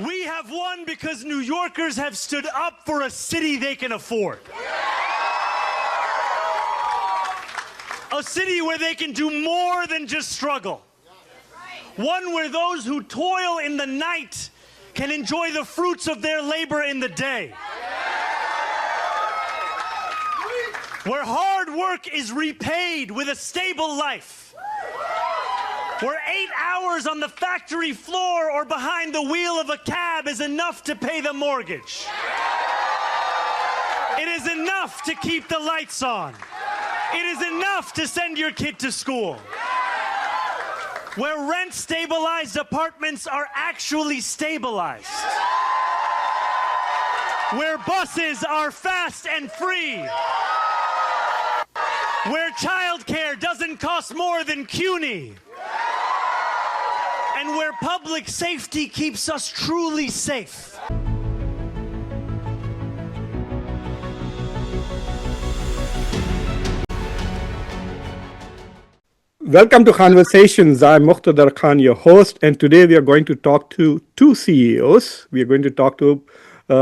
We have won because New Yorkers have stood up for a city they can afford. A city where they can do more than just struggle. One where those who toil in the night can enjoy the fruits of their labor in the day. Where hard work is repaid with a stable life. Where 8 hours on the factory floor or behind the wheel of a cab is enough to pay the mortgage. It is enough to keep the lights on. It is enough to send your kid to school. Where rent-stabilized apartments are actually stabilized. Where buses are fast and free. Where childcare doesn't cost more than CUNY. And where public safety keeps us truly safe. Welcome to Khanversations. I'm Muqtedar Khan, your host, and today we are going to talk to two CEOs. We are going to talk to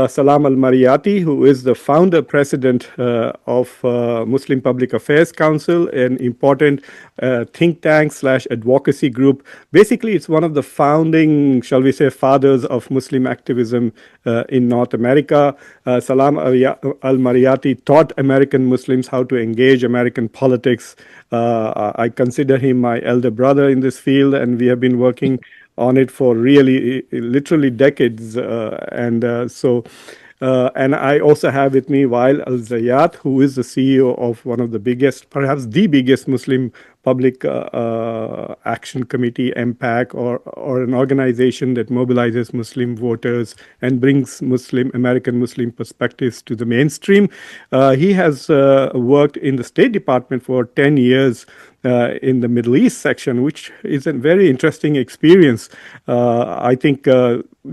Salam al-Marayati, who is the founder president of Muslim Public Affairs Council, an important think tank / advocacy group. Basically, it's one of the founding, shall we say, fathers of Muslim activism in North America. Salam al-Marayati taught American Muslims how to engage American politics. I consider him my elder brother in this field, and we have been working on it for literally decades. And I also have with me Wael Alzayat, who is the CEO of one of the biggest, perhaps the biggest Muslim public action committee, MPAC, or an organization that mobilizes Muslim voters and brings American Muslim perspectives to the mainstream. He has worked in the State Department for 10 years in the Middle East section, which is a very interesting experience. I think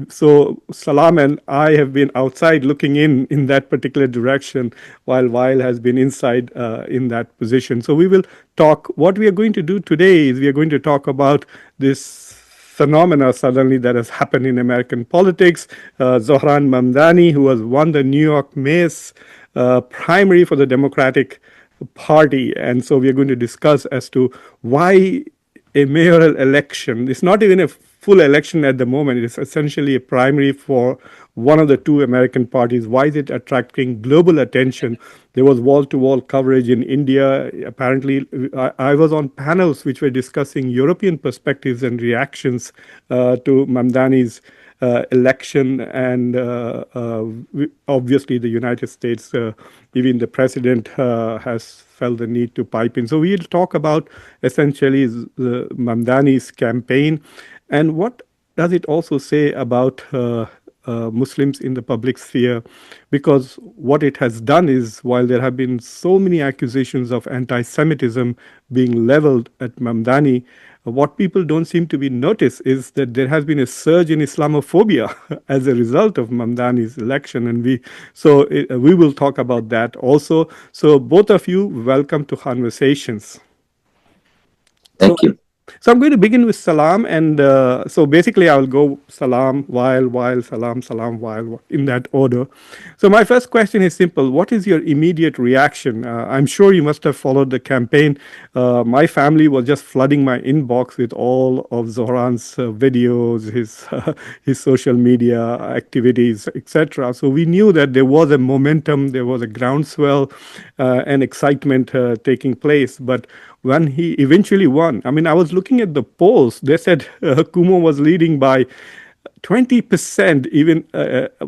so. Salam and I have been outside looking in that particular direction, while Wael has been inside in that position. So we will talk. What we are going to do today is we are going to talk about this phenomena suddenly that has happened in American politics. Zohran Mamdani, who has won the New York mayor's primary for the Democratic Party, and so we are going to discuss as to why a mayoral election, it's not even a full election at the moment, it's essentially a primary for one of the two American parties. Why is it attracting global attention? There was wall-to-wall coverage in India. Apparently, I was on panels which were discussing European perspectives and reactions to Mamdani's election, and obviously the United States, even the president has felt the need to pipe in. So we'll talk about essentially Mamdani's campaign, and what does it also say about Muslims in the public sphere, because what it has done is, while there have been so many accusations of anti-Semitism being leveled at Mamdani, what people don't seem to be notice is that there has been a surge in Islamophobia as a result of Mamdani's election, and we will talk about that also. So both of you, welcome to Khanversations. Thank you. So I'm going to begin with Salam, and so basically I will go Salam, Wael, Salam, Wael, in that order. So my first question is simple. What is your immediate reaction? I'm sure you must have followed the campaign. My family was just flooding my inbox with all of Zohran's videos, his social media activities, etc. So we knew that there was a momentum, there was a groundswell and excitement taking place. But when he eventually won, I mean, I was looking at the polls. They said Kumo was leading by 20%, even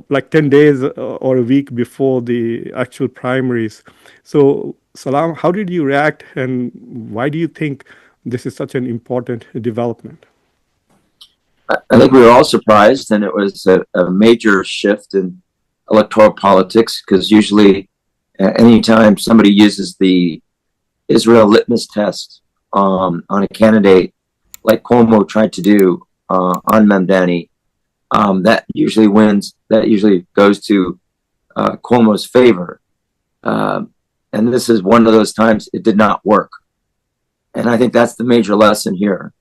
like 10 days or a week before the actual primaries. So, Salam, how did you react, and why do you think this is such an important development? I think we were all surprised, and it was a major shift in electoral politics, because usually anytime somebody uses the Israel litmus test on a candidate like Cuomo tried to do on Mamdani, that usually wins. That usually goes to Cuomo's favor. And this is one of those times it did not work. And I think that's the major lesson here,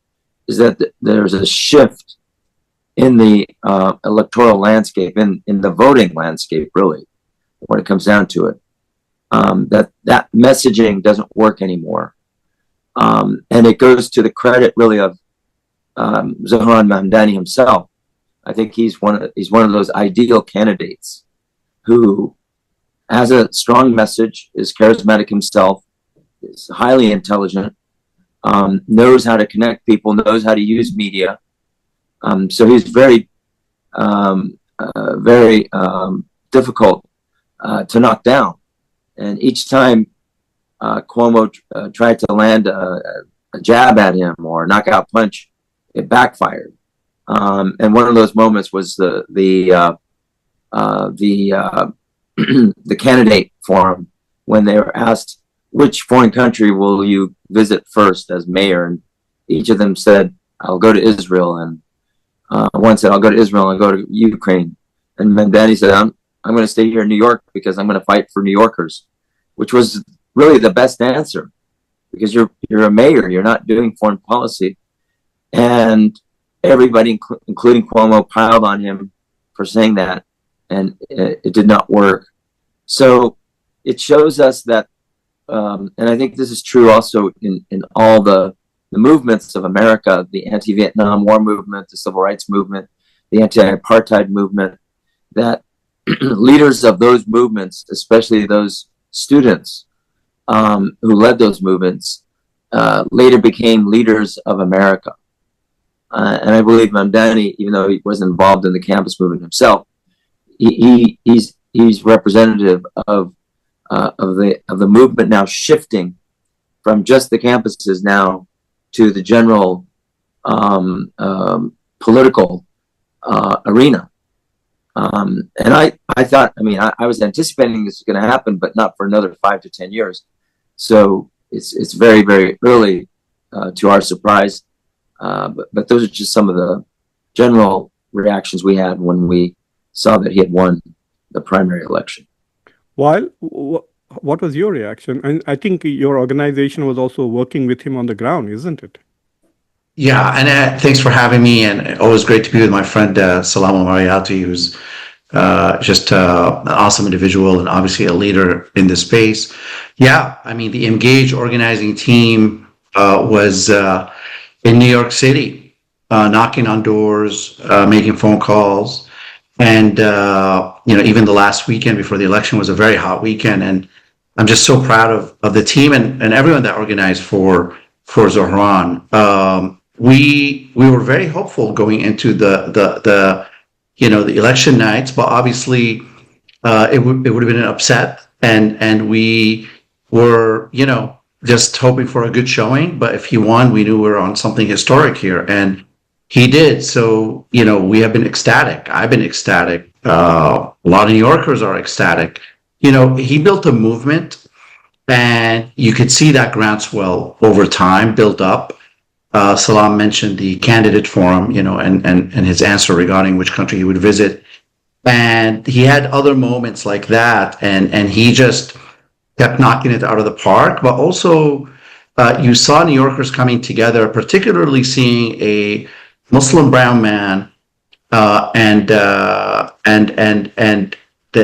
is that there's a shift in the electoral landscape, in the voting landscape, really, when it comes down to it. That messaging doesn't work anymore. And it goes to the credit, really, of Zohran Mamdani himself. I think he's one of those ideal candidates who has a strong message, is charismatic himself, is highly intelligent, knows how to connect people, knows how to use media. So he's very difficult to knock down. And each time Cuomo tried to land a jab at him or a knockout punch, it backfired. And one of those moments was the candidate forum, when they were asked, which foreign country will you visit first as mayor? And each of them said, I'll go to Israel. And one said, I'll go to Israel, I'll go to Ukraine. And Mamdani said, I'm going to stay here in New York because I'm going to fight for New Yorkers, which was really the best answer, because you're a mayor, you're not doing foreign policy. And everybody, including Cuomo, piled on him for saying that, and it did not work. So it shows us that, and I think this is true also in all the movements of America, the anti-Vietnam War movement, the civil rights movement, the anti-apartheid movement, that leaders of those movements, especially those students who led those movements, later became leaders of America. And I believe Mamdani, even though he wasn't involved in the campus movement himself, he's representative of the movement now shifting from just the campuses now to the general political arena. And I thought, I was anticipating this was going to happen, but not for another 5 to 10 years. So it's very, very early to our surprise. But those are just some of the general reactions we had when we saw that he had won the primary election. While, what was your reaction? And I think your organization was also working with him on the ground, isn't it? Yeah, and thanks for having me. And always great to be with my friend Salam and Wael, who's just an awesome individual and obviously a leader in this space. Yeah, the Emgage organizing team was in New York City, knocking on doors, making phone calls. And, even the last weekend before the election was a very hot weekend. And I'm just so proud of the team and everyone that organized for Zohran. We were very hopeful going into the election nights, but obviously it would have been an upset. And we were, just hoping for a good showing. But if he won, we knew we were on something historic here. And he did. So, we have been ecstatic. I've been ecstatic. A lot of New Yorkers are ecstatic. He built a movement, and you could see that groundswell over time build up. Salam mentioned the candidate forum, and his answer regarding which country he would visit. And he had other moments like that. And he just kept knocking it out of the park. But also, you saw New Yorkers coming together, particularly seeing a Muslim brown man, and the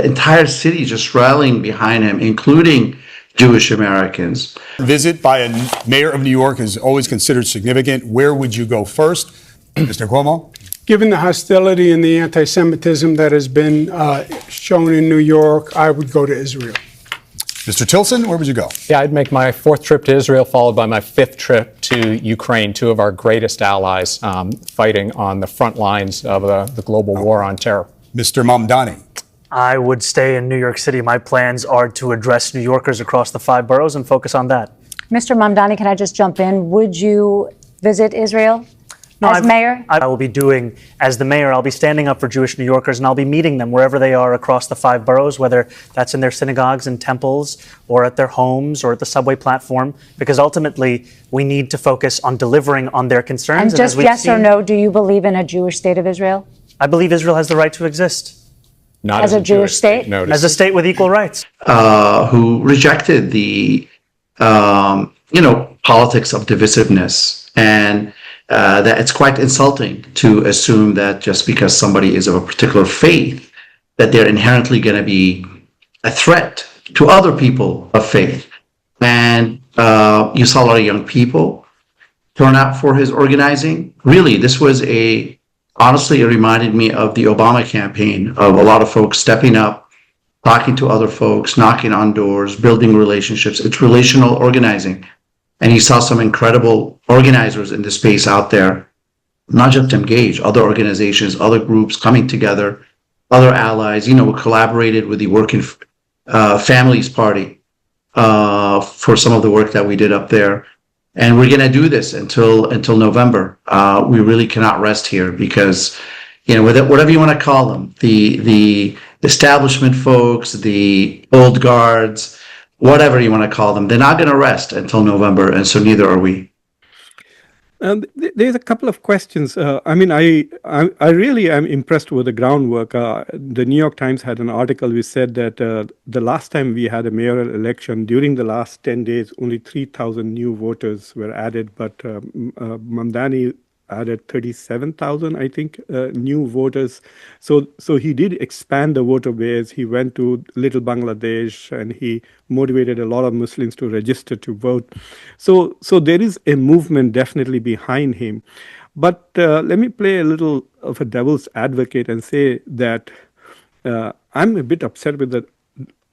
entire city just rallying behind him, including Jewish Americans. Visit by a mayor of New York is always considered significant. Where would you go first, Mr. Cuomo? Given the hostility and the anti-Semitism that has been shown in New York, I would go to Israel. Mr. Tilson, where would you go? Yeah, I'd make my 4th trip to Israel, followed by my 5th trip to Ukraine, 2 of our greatest allies fighting on the front lines of the global war on terror. Mr. Mamdani. I would stay in New York City. My plans are to address New Yorkers across the 5 boroughs and focus on that. Mr. Mamdani, can I just jump in? Would you visit Israel as mayor? I will be doing, as the mayor, I'll be standing up for Jewish New Yorkers, and I'll be meeting them wherever they are across the 5 boroughs, whether that's in their synagogues and temples or at their homes or at the subway platform, because ultimately we need to focus on delivering on their concerns. And just yes or no, do you believe in a Jewish state of Israel? I believe Israel has the right to exist. Not as a Jewish state? No, as a state with equal rights. Who rejected the, politics of divisiveness. And that it's quite insulting to assume that just because somebody is of a particular faith, that they're inherently going to be a threat to other people of faith. And you saw a lot of young people turn out for his organizing. Really, this was honestly, it reminded me of the Obama campaign, of a lot of folks stepping up, talking to other folks, knocking on doors, building relationships. It's relational organizing. And he saw some incredible organizers in the space out there, not just Emgage, other organizations, other groups coming together, other allies. We collaborated with the Working Families Party for some of the work that we did up there. And we're going to do this until November. We really cannot rest here because, whatever you want to call them, the establishment folks, the old guards, whatever you want to call them, they're not going to rest until November, and so neither are we. There's a couple of questions. I really am impressed with the groundwork. The New York Times had an article which said that the last time we had a mayoral election, during the last 10 days, only 3,000 new voters were added, but Mamdani added 37,000, I think, new voters. So he did expand the voter base. He went to Little Bangladesh and he motivated a lot of Muslims to register to vote. So there is a movement definitely behind him. But let me play a little of a devil's advocate and say that I'm a bit upset with that.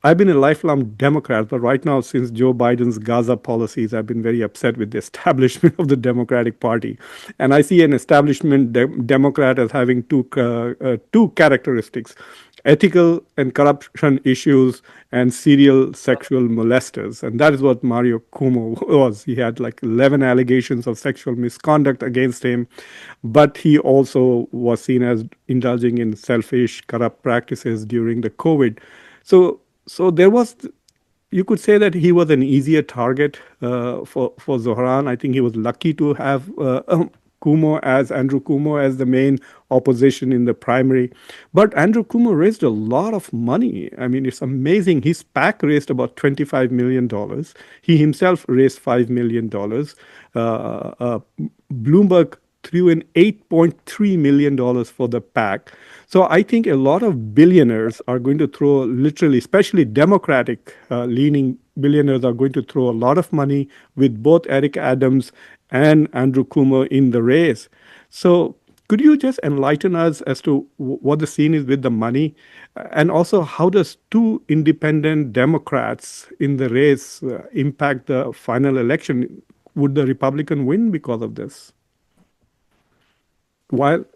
I've been a lifelong Democrat, but right now, since Joe Biden's Gaza policies, I've been very upset with the establishment of the Democratic Party. And I see an establishment Democrat as having two characteristics: ethical and corruption issues and serial sexual molesters. And that is what Mario Cuomo was. He had like 11 allegations of sexual misconduct against him, but he also was seen as indulging in selfish, corrupt practices during the COVID. So there was, you could say that he was an easier target for Zohran. I think he was lucky to have Andrew Cuomo as the main opposition in the primary. But Andrew Cuomo raised a lot of money. I mean, it's amazing. His PAC raised about $25 million. He himself raised $5 million. Bloomberg threw in $8.3 million for the PAC. So I think a lot of billionaires are going to throw, literally, especially Democratic-leaning billionaires are going to throw a lot of money with both Eric Adams and Andrew Cuomo in the race. So could you just enlighten us as to what the scene is with the money? And also, how does two independent Democrats in the race impact the final election? Would the Republican win because of this? Well,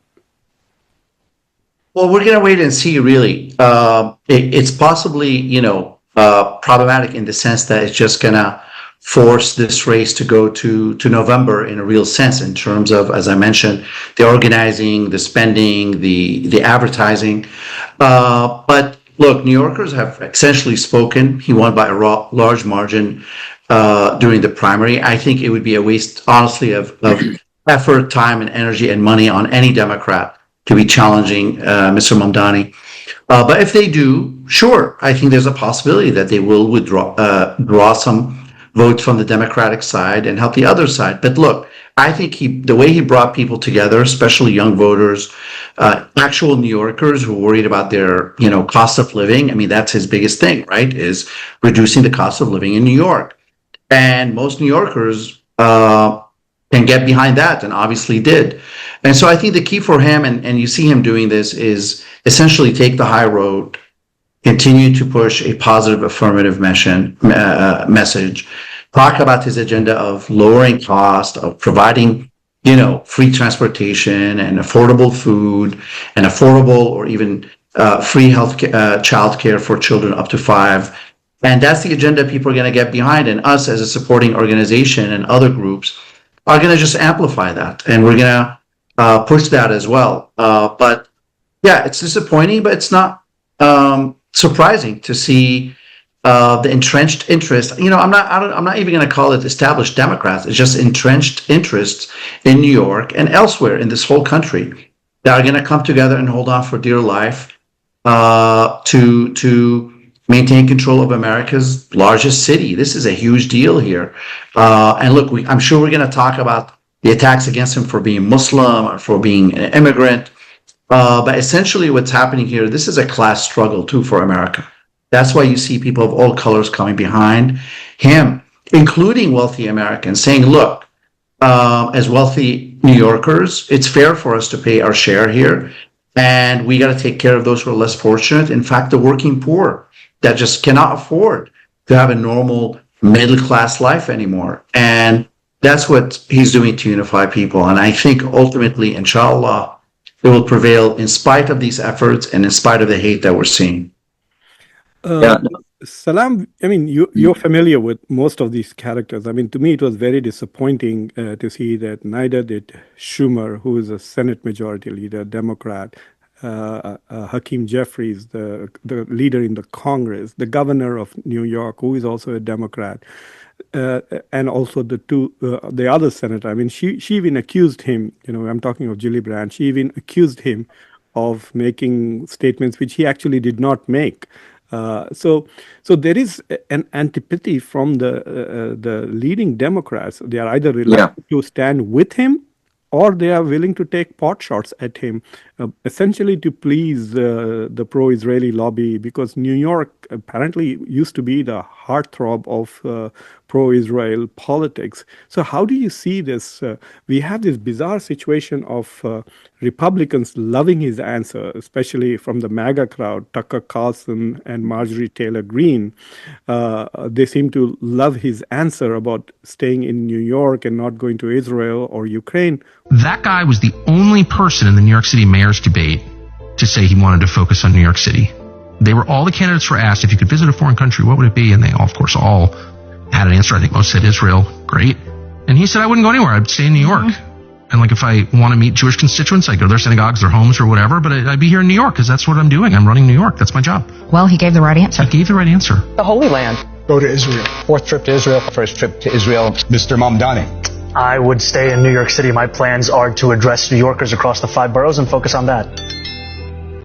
we're going to wait and see, really. It's possibly, problematic in the sense that it's just going to force this race to go to November in a real sense, in terms of, as I mentioned, the organizing, the spending, the advertising. But look, New Yorkers have essentially spoken. He won by a large margin during the primary. I think it would be a waste, honestly, of effort, time, and energy and money on any Democrat to be challenging Mr. Mamdani. But if they do, sure, I think there's a possibility that they will draw some votes from the Democratic side and help the other side. But look, I think the way he brought people together, especially young voters, actual New Yorkers who are worried about their, cost of living. I mean, that's his biggest thing, right? Is reducing the cost of living in New York. And most New Yorkers can get behind that, and obviously did. And so I think the key for him, and you see him doing this, is essentially take the high road, continue to push a positive affirmative message, talk about his agenda of lowering cost, of providing, free transportation and affordable food and affordable or even free child care for children up to 5. And that's the agenda people are going to get behind. And us as a supporting organization and other groups are going to just amplify that. And we're going to push that as well. But yeah, it's disappointing, but it's not surprising to see the entrenched interest. I'm not even going to call it established Democrats. It's just entrenched interests in New York and elsewhere in this whole country that are going to come together and hold on for dear life to maintain control of America's largest city. This is a huge deal here. And look, I'm sure we're going to talk about the attacks against him for being Muslim or for being an immigrant. But essentially what's happening here, this is a class struggle too for America. That's why you see people of all colors coming behind him, including wealthy Americans, saying, look, as wealthy New Yorkers, it's fair for us to pay our share here. And we got to take care of those who are less fortunate. In fact, the working poor that just cannot afford to have a normal middle-class life anymore. And that's what he's doing to unify people. And I think ultimately, inshallah, it will prevail in spite of these efforts and in spite of the hate that we're seeing. Salam, I mean, you're familiar with most of these characters. I mean, to me, it was very disappointing to see that neither did Schumer, who is a Senate Majority Leader, Democrat, Hakeem Jeffries, the leader in the Congress, the governor of New York, who is also a Democrat, and also the other senator. I mean, she even accused him, I'm talking of Gillibrand, she even accused him of making statements which he actually did not make. So there is an antipathy from the leading Democrats. They are either reluctant to stand with him, or they are willing to take pot shots at him, essentially to please the pro-Israeli lobby, because New York apparently used to be the heartthrob of pro-Israel politics. So how do you see this? We have this bizarre situation of Republicans loving his answer, especially from the MAGA crowd, Tucker Carlson and Marjorie Taylor Greene. They seem to love his answer about staying in New York and not going to Israel or Ukraine. That guy was the only person in the New York City mayor's debate to say he wanted to focus on New York City. All the candidates were asked, if you could visit a foreign country, what would it be? And they all, of course, all had an answer. I think most said Israel. Great. And he said, I wouldn't go anywhere. I'd stay in New York. And if I want to meet Jewish constituents, I'd go to their synagogues, their homes, or whatever. But I'd be here in New York because that's what I'm doing. I'm running New York. That's my job. Well, he gave the right answer. He gave the right answer. The Holy Land. Go to Israel. Fourth trip to Israel. First trip to Israel. Mr. Mamdani. I would stay in New York City. My plans are to address New Yorkers across the 5 boroughs and focus on that.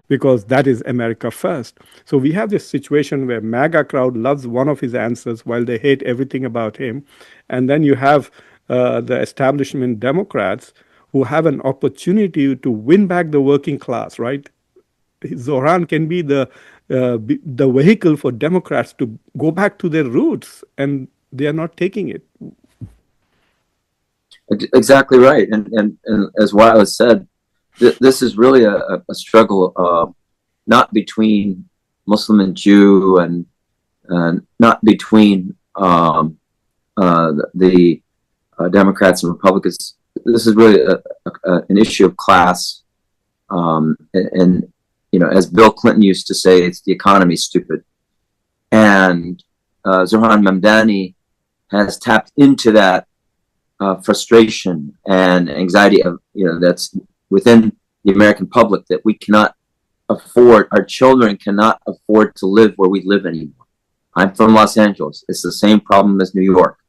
Because that is America first. So we have this situation where MAGA crowd loves one of his answers while they hate everything about him. And then you have the establishment Democrats who have an opportunity to win back the working class, right? Zohran can be the vehicle for Democrats to go back to their roots, and they are not taking it. Exactly right. And as Wael has said, this is really a struggle not between Muslim and Jew, and not between the Democrats and Republicans. This is really an issue of class. And as Bill Clinton used to say, it's the economy, stupid. And Zohran Mamdani has tapped into that frustration and anxiety of, that's within the American public, that we cannot afford, our children cannot afford to live where we live anymore. I'm from Los Angeles. It's the same problem as New York.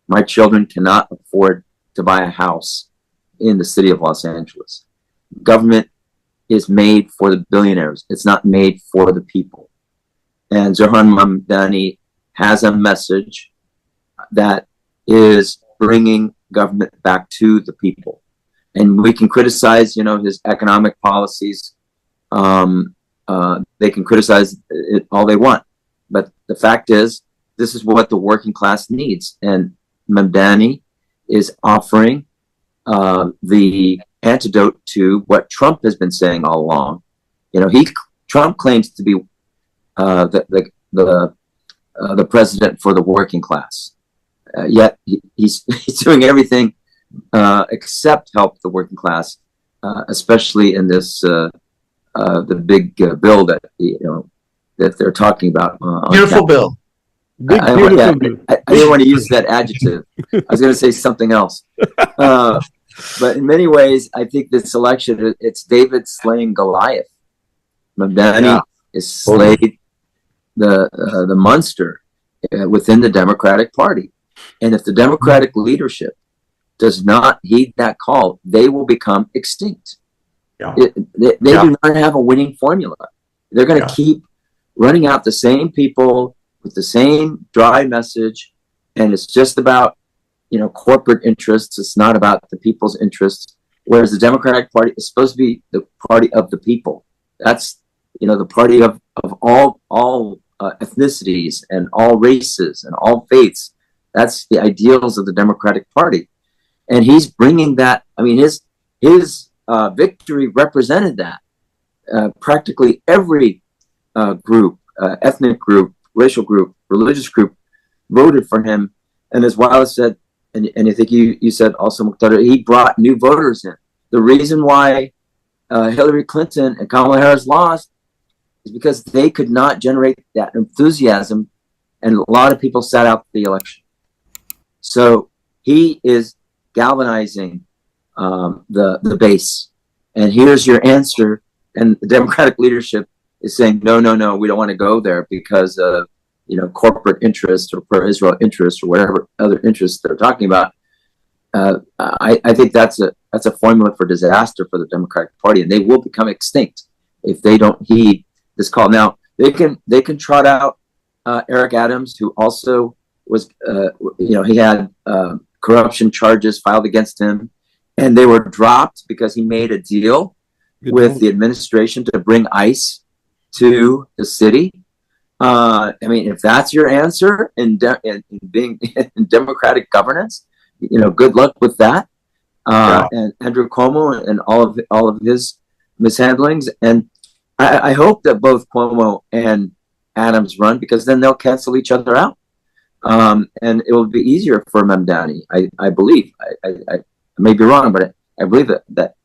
My children cannot afford to buy a house in the city of Los Angeles. Government is made for the billionaires. It's not made for the people. And Zohran Mamdani has a message that is bringing government back to the people. And we can criticize, his economic policies. They can criticize it all they want. But the fact is, this is what the working class needs. And Mamdani is offering the antidote to what Trump has been saying all along. Trump claims to be the president for the working class. Yet he's doing everything except help the working class, especially in this the big bill that that they're talking about. Beautiful bill. I didn't want to use that adjective. I was going to say something else. But in many ways, I think this election, it's David slaying Goliath. Mamdani is slayed the monster within the Democratic Party. And if the Democratic leadership does not heed that call, they will become extinct. They do not have a winning formula. They're going to keep running out the same people with the same dry message. And it's just about, corporate interests. It's not about the people's interests. Whereas the Democratic Party is supposed to be the party of the people. That's, the party of all ethnicities and all races and all faiths. That's the ideals of the Democratic Party. And he's bringing that. I mean, his victory represented that. Practically every group, ethnic group, racial group, religious group voted for him. And as Wallace said, and I think you said also, Muqtedar, he brought new voters in. The reason why Hillary Clinton and Kamala Harris lost is because they could not generate that enthusiasm, and a lot of people sat out the election. So he is galvanizing the base. And here's your answer. And the Democratic leadership is saying, no, we don't want to go there because of corporate interests or pro-Israel interests or whatever other interests they're talking about. I think that's a formula for disaster for the Democratic Party, and they will become extinct if they don't heed this call. Now they can trot out Eric Adams, who also was he had corruption charges filed against him, and they were dropped because he made a deal with the administration to bring ICE to the city. I mean, if that's your answer in being in democratic governance, good luck with that. And Andrew Cuomo and all of his mishandlings. And I hope that both Cuomo and Adams run, because then they'll cancel each other out. And it will be easier for Mamdani. I believe. I may be wrong, but I believe that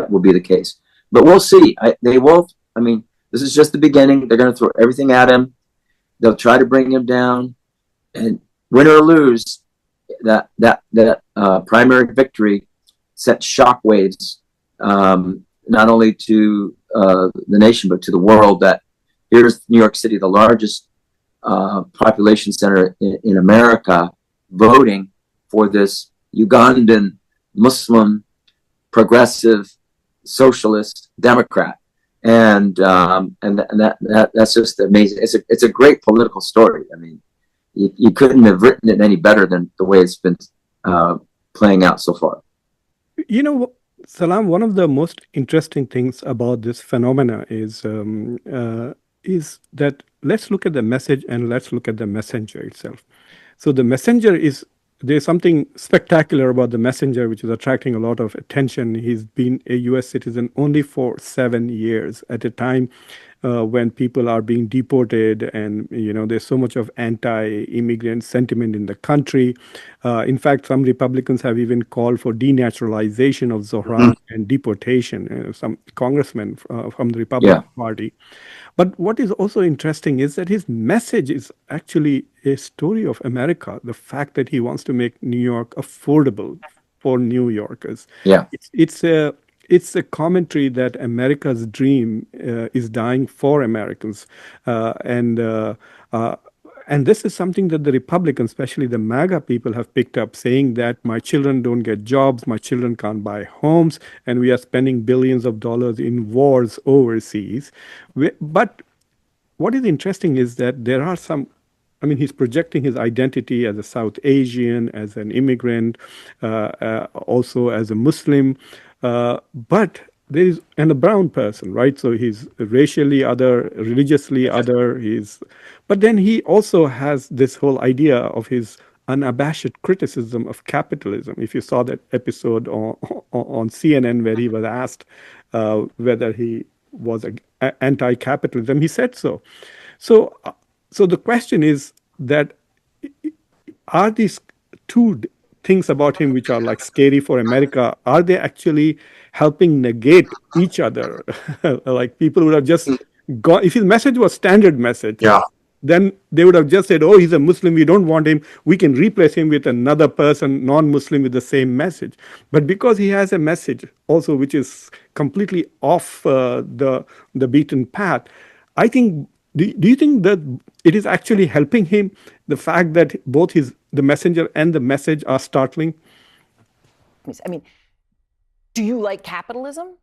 will be the case. But we'll see. They won't. I mean, this is just the beginning. They're going to throw everything at him. They'll try to bring him down, and win or lose, that primary victory sets shockwaves, not only to the nation but to the world. That here's New York City, the largest population center in America, voting for this Ugandan Muslim progressive socialist Democrat. And that's just amazing. It's a great political story. I mean, you couldn't have written it any better than the way it's been playing out so far. Salam, one of the most interesting things about this phenomena is that let's look at the message and let's look at the messenger itself. So the messenger there's something spectacular about the messenger, which is attracting a lot of attention. He's been a U.S. citizen only for 7 years at a time when people are being deported, and there's so much of anti-immigrant sentiment in the country. In fact, some Republicans have even called for denaturalization of Zohran and deportation. Some congressmen from the Republican Party. But what is also interesting is that his message is actually a story of America. The fact that he wants to make New York affordable for New Yorkers. Yeah, it's a commentary that America's dream is dying for Americans, and this is something that the Republicans, especially the MAGA people, have picked up, saying that my children don't get jobs, my children can't buy homes, and we are spending billions of dollars in wars overseas. But what is interesting is that there are he's projecting his identity as a South Asian, as an immigrant, also as a Muslim, but and a brown person, right? So he's racially other, religiously other. But then he also has this whole idea of his unabashed criticism of capitalism. If you saw that episode on CNN where he was asked whether he was anti-capitalism, he said so. So the question is that are these two things about him which are like scary for America, are they actually helping negate each other? Like people would have just gone, if his message was standard message, then they would have just said, oh, he's a Muslim, we don't want him, we can replace him with another person, non-Muslim, with the same message. But because he has a message also which is completely off the beaten path, I think, do you think that it is actually helping him, the fact that both the messenger and the message are startling? I mean, do you like capitalism?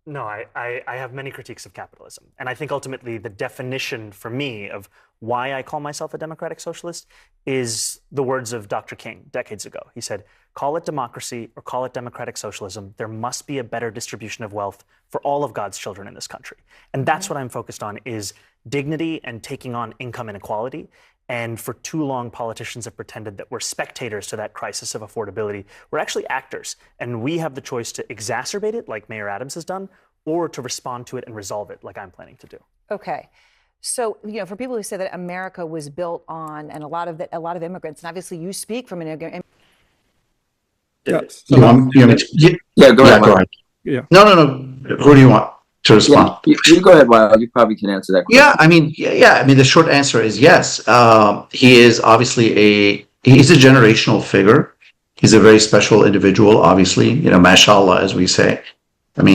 No, I have many critiques of capitalism. And I think ultimately the definition for me of why I call myself a democratic socialist is the words of Dr. King decades ago. He said, call it democracy or call it democratic socialism. There must be a better distribution of wealth for all of God's children in this country. And that's what I'm focused on, is dignity and taking on income inequality. And for too long, politicians have pretended that we're spectators to that crisis of affordability. We're actually actors, and we have the choice to exacerbate it, like Mayor Adams has done, or to respond to it and resolve it, like I'm planning to do. Okay. So, for people who say that America was built on, and a lot of immigrants, and obviously you speak from an immigrant. Yeah. Yeah, go ahead. Yeah. No. Who do you want to respond? Yeah, you go ahead, Wael. You probably can answer that question. Yeah. The short answer is yes. He is obviously he's a generational figure. He's a very special individual, obviously, mashallah, as we say. I'm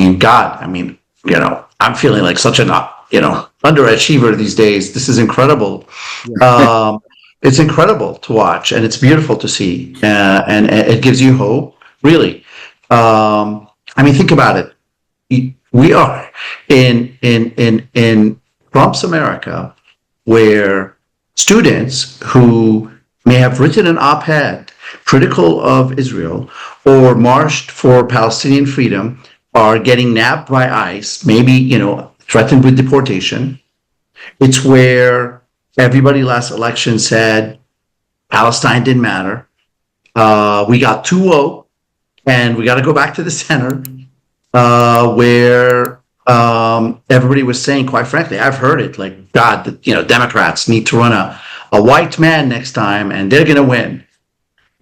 feeling like such an, underachiever these days. This is incredible. Yeah. It's incredible to watch, and it's beautiful to see, and it gives you hope, really. Think about it. We are in Trump's America, where students who may have written an op-ed critical of Israel or marched for Palestinian freedom are getting nabbed by ICE, maybe, threatened with deportation. It's where everybody last election said Palestine didn't matter. We got too woke, and we got to go back to the center, where everybody was saying, quite frankly, I've heard it, like, God, Democrats need to run a white man next time, and they're going to win.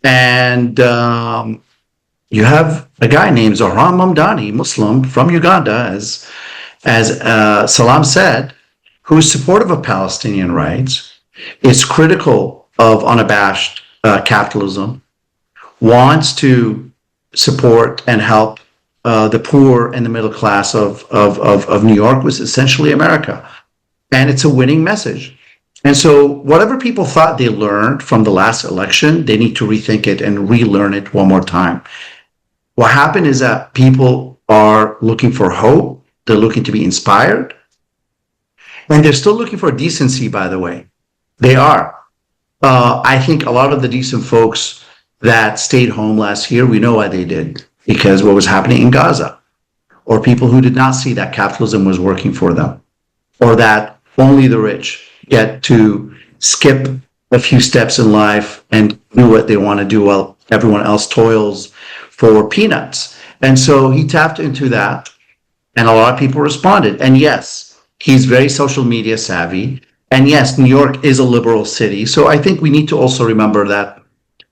And you have a guy named Zohran Mamdani, Muslim from Uganda, as Salam said, who is supportive of Palestinian rights, is critical of unabashed capitalism, wants to support and help the poor and the middle class of New York, was essentially America. And it's a winning message. And so whatever people thought they learned from the last election, they need to rethink it and relearn it one more time. What happened is that people are looking for hope. They're looking to be inspired. And they're still looking for decency, by the way. They are. I think a lot of the decent folks that stayed home last year, we know why they did, because what was happening in Gaza, or people who did not see that capitalism was working for them, or that only the rich get to skip a few steps in life and do what they want to do while everyone else toils for peanuts. And so he tapped into that, and a lot of people responded. And yes, he's very social media savvy. And yes, New York is a liberal city. So I think we need to also remember that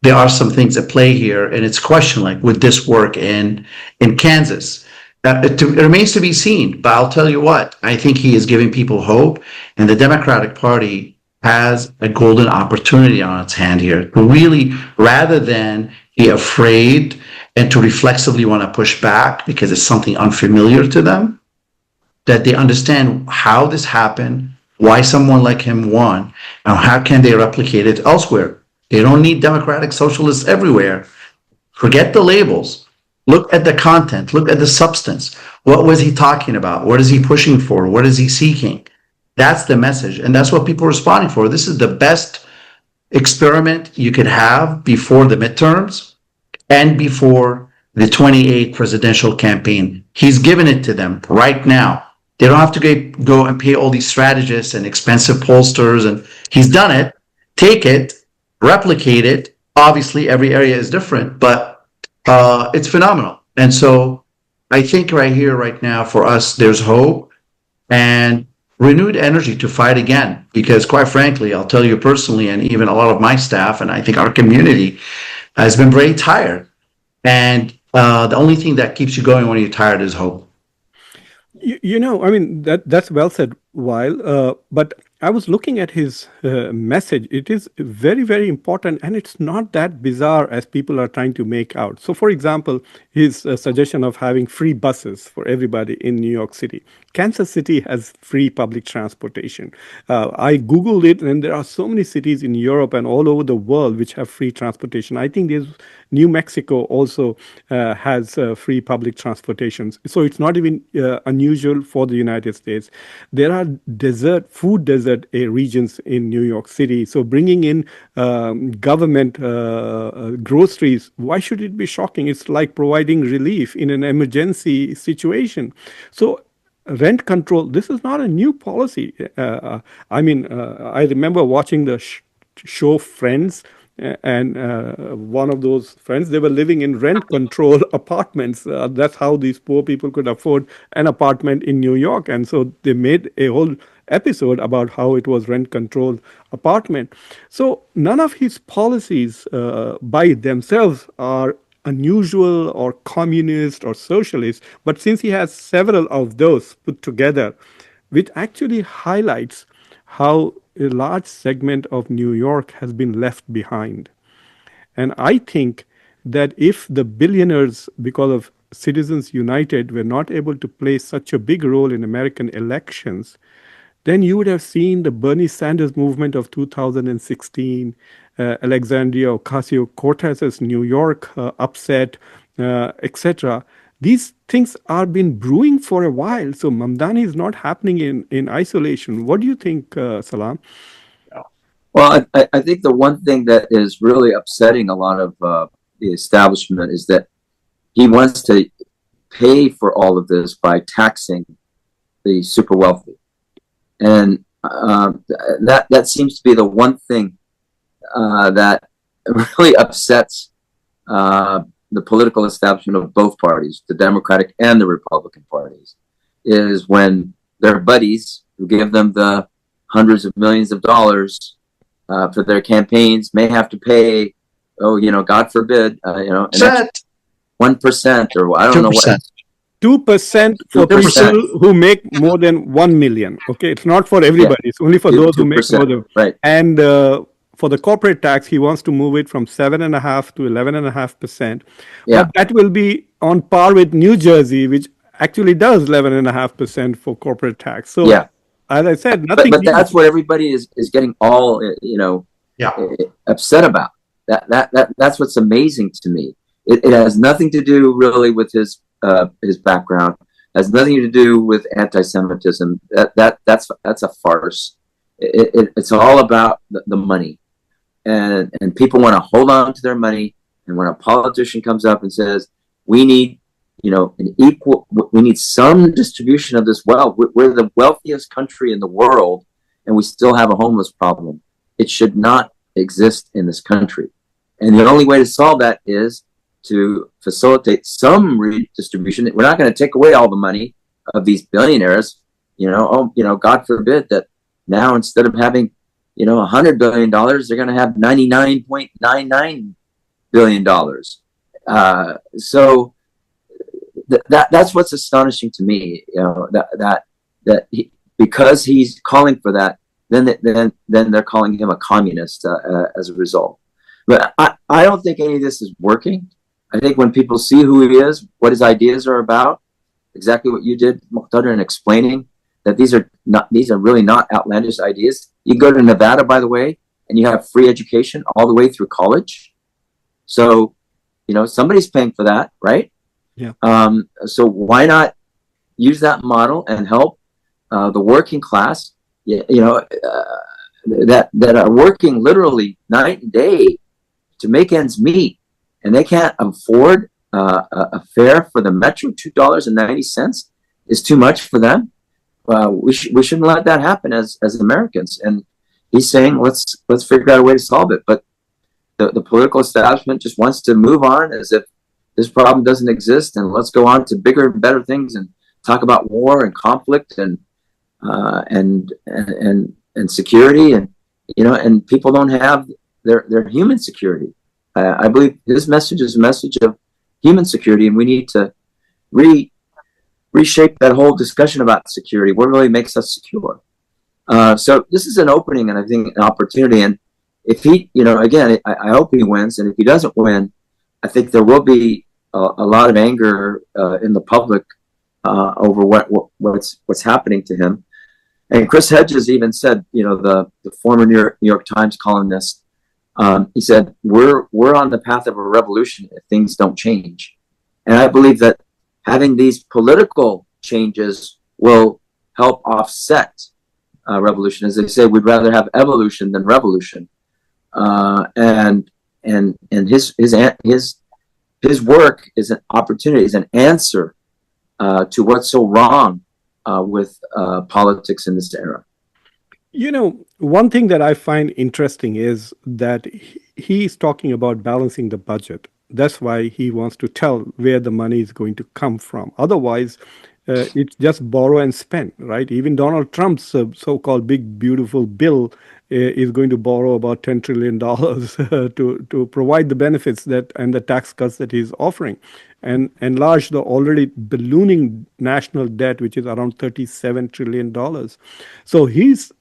there are some things at play here. And it's a question, like, would this work in Kansas? It remains to be seen. But I'll tell you what, I think he is giving people hope. And the Democratic Party has a golden opportunity on its hand here to really, rather than be afraid and to reflexively want to push back because it's something unfamiliar to them, that they understand how this happened, why someone like him won, and how can they replicate it elsewhere. They don't need democratic socialists everywhere. Forget the labels. Look at the content. Look at the substance. What was he talking about? What is he pushing for? What is he seeking? That's the message. And that's what people are responding for. This is the best experiment you could have before the midterms and before the 28th presidential campaign. He's given it to them right now. They don't have to go and pay all these strategists and expensive pollsters. And he's done it. Take it, replicate it. Obviously, every area is different, but it's phenomenal. And so I think right here, right now, for us, there's hope and renewed energy to fight again. Because quite frankly, I'll tell you personally, and even a lot of my staff, and I think our community has been very tired. And the only thing that keeps you going when you're tired is hope. That's well said, Wael. But I was looking at his message. It is very, very important, and it's not that bizarre as people are trying to make out. So, for example, his suggestion of having free buses for everybody in New York City. Kansas City has free public transportation. I Googled it, and there are so many cities in Europe and all over the world which have free transportation. I think New Mexico also has free public transportation. So it's not even unusual for the United States. There are food deserts desert regions in New York City. So bringing in government groceries, why should it be shocking? It's like providing relief in an emergency situation. So rent control, this is not a new policy. I remember watching the show Friends, and one of those friends, they were living in rent control apartments. That's how these poor people could afford an apartment in New York. And so they made a whole episode about how it was rent controlled apartment. So none of his policies by themselves are unusual or communist or socialist, but since he has several of those put together, which actually highlights how a large segment of New York has been left behind. And I think that if the billionaires, because of Citizens United, were not able to play such a big role in American elections, then you would have seen the Bernie Sanders movement of 2016, Alexandria Ocasio-Cortez's New York upset, etc. These things are been brewing for a while. So Mamdani is not happening in isolation. What do you think, Salam? Well, I think the one thing that is really upsetting a lot of the establishment is that he wants to pay for all of this by taxing the super wealthy. And that seems to be the one thing that really upsets the political establishment of both parties, the Democratic and the Republican parties, is when their buddies who give them the hundreds of millions of dollars for their campaigns may have to pay, God forbid, 1% or I don't 2%. Know what. 2% for 2%. People who make more than 1 million. Okay, it's not for everybody. Yeah. It's only for those who make more than. Right. And for the corporate tax, he wants to move it from 7.5% to 11.5%. Yeah. But that will be on par with New Jersey, which actually does 11.5% for corporate tax. So, yeah. As I said, nothing. But that's what everybody is getting all upset about. That's what's amazing to me. It has nothing to do really with his background. It has nothing to do with anti-Semitism. That's a farce. It's all about the money, and people want to hold on to their money. And when a politician comes up and says, "We need, we need some distribution of this wealth. We're the wealthiest country in the world, and we still have a homeless problem. It should not exist in this country. And the only way to solve that is to facilitate some redistribution. We're not going to take away all the money of these billionaires. God forbid that now instead of having, $100 billion, they're going to have $99.99 billion. So that's what's astonishing to me. Because he's calling for that, then they're calling him a communist as a result. But I don't think any of this is working. I think when people see who he is, what his ideas are about, exactly what you did, Muqtedar, in explaining that these are really not outlandish ideas. You go to Nevada, by the way, and you have free education all the way through college. So, somebody's paying for that, right? Yeah. So why not use that model and help the working class, that are working literally night and day to make ends meet, and they can't afford a fare for the metro. $2.90 is too much for them. We shouldn't let that happen as Americans. And he's saying let's figure out a way to solve it. But the political establishment just wants to move on as if this problem doesn't exist, and let's go on to bigger and better things and talk about war and conflict and security, and people don't have their human security. I believe his message is a message of human security, and we need to reshape that whole discussion about security. What really makes us secure? So this is an opening, and I think an opportunity. And if he, again, I hope he wins. And if he doesn't win, I think there will be a lot of anger in the public over what's happening to him. And Chris Hedges even said, the former New York Times columnist, he said, we're on the path of a revolution if things don't change. And I believe that having these political changes will help offset revolution. As they say, we'd rather have evolution than revolution. And his work is an opportunity, is an answer to what's so wrong with politics in this era. You know, one thing that I find interesting is that he's talking about balancing the budget. That's why he wants to tell where the money is going to come from. Otherwise, it's just borrow and spend, right? Even Donald Trump's so-called big, beautiful bill is going to borrow about $10 trillion to provide the benefits that and the tax cuts that he's offering, and enlarge the already ballooning national debt, which is around $37 trillion. So he's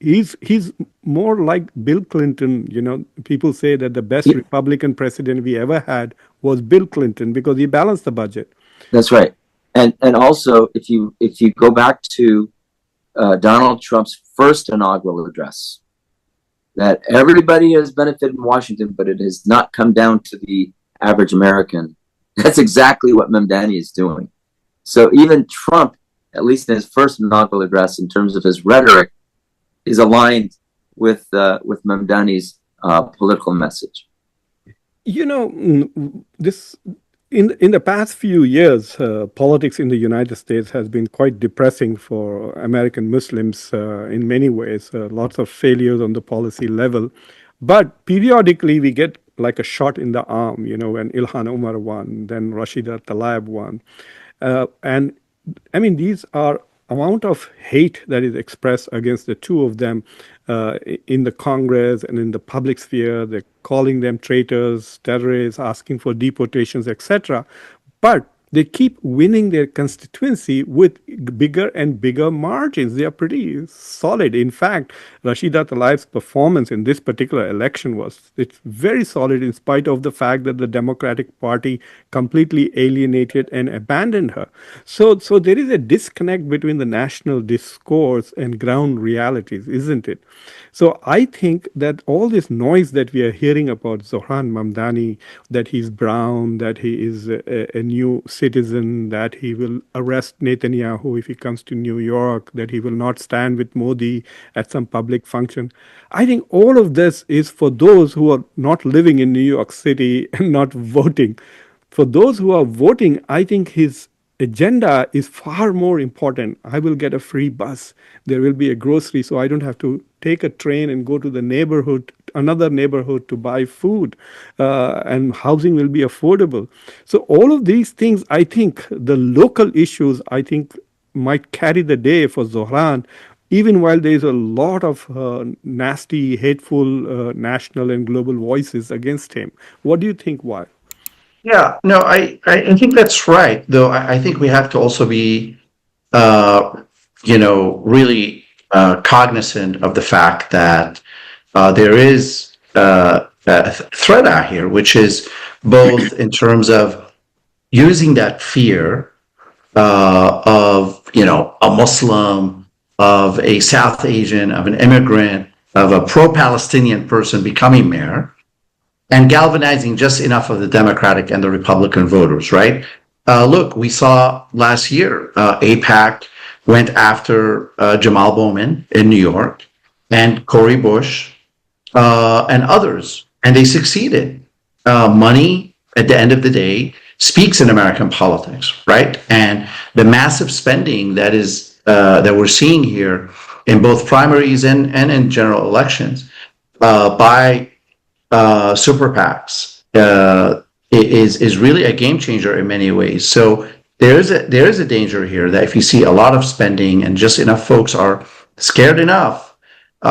more like Bill Clinton. You know, people say that the best Republican president we ever had was Bill Clinton because he balanced the budget. That's right. And also, if you go back to Donald Trump's first inaugural address, that everybody has benefited in Washington, but it has not come down to the average American. That's exactly what Mamdani is doing. So even Trump, at least in his first inaugural address, in terms of his rhetoric, is aligned with Mamdani's political message. You know, this. In the past few years, politics in the United States has been quite depressing for American Muslims in many ways. Lots of failures on the policy level. But periodically, we get like a shot in the arm, you know, when Ilhan Omar won, then Rashida Tlaib won. And I mean, these are amount of hate that is expressed against the two of them in the Congress and in the public sphere. They're calling them traitors, terrorists, asking for deportations, etc. But they keep winning their constituency with bigger and bigger margins. They are pretty solid. In fact, Rashida Tlaib's performance in this particular election it's very solid in spite of the fact that the Democratic Party completely alienated and abandoned her. So there is a disconnect between the national discourse and ground realities, isn't it? So I think that all this noise that we are hearing about Zohran Mamdani, that he's brown, that he is a new citizen, that he will arrest Netanyahu if he comes to New York, that he will not stand with Modi at some public function. I think all of this is for those who are not living in New York City and not voting. For those who are voting, I think his agenda is far more important. I will get a free bus. There will be a grocery, so I don't have to take a train and go to the neighborhood, another neighborhood to buy food, and housing will be affordable. So all of these things, I think the local issues, I think might carry the day for Zohran, even while there is a lot of nasty, hateful national and global voices against him. What do you think, why? Yeah, no, I think that's right. Though I think we have to also be, really cognizant of the fact that there is a threat out here, which is both in terms of using that fear of, a Muslim, of a South Asian, of an immigrant, of a pro-Palestinian person becoming mayor, and galvanizing just enough of the Democratic and the Republican voters, right? Look, we saw last year, AIPAC went after Jamal Bowman in New York and Cori Bush and others, and they succeeded. Money, at the end of the day, speaks in American politics, right? And the massive spending that we're seeing here in both primaries and in general elections by super PACs is really a game changer in many ways. So there is a danger here that if you see a lot of spending and just enough folks are scared enough,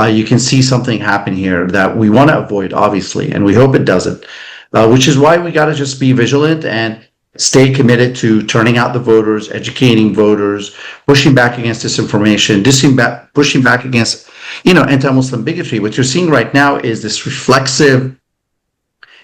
you can see something happen here that we want to avoid, obviously, and we hope it doesn't. Which is why we got to just be vigilant and stay committed to turning out the voters, educating voters, pushing back against disinformation, pushing back against, anti-Muslim bigotry. What you're seeing right now is this reflexive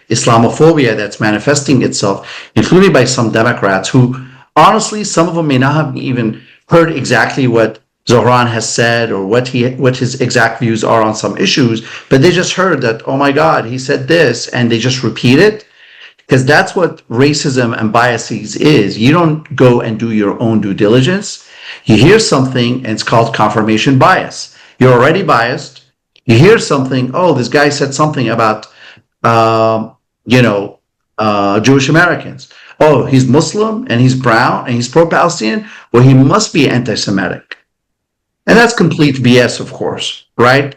Islamophobia that's manifesting itself, including by some Democrats who, honestly, some of them may not have even heard exactly what Zohran has said or what his exact views are on some issues, but they just heard that, oh my God, he said this, and they just repeat it. Because that's what racism and biases is. You don't go and do your own due diligence. You hear something and it's called confirmation bias. You're already biased. You hear something, oh, this guy said something about, Jewish Americans. Oh, he's Muslim and he's brown and he's pro-Palestinian. Well, he must be anti-Semitic. And that's complete BS, of course, right?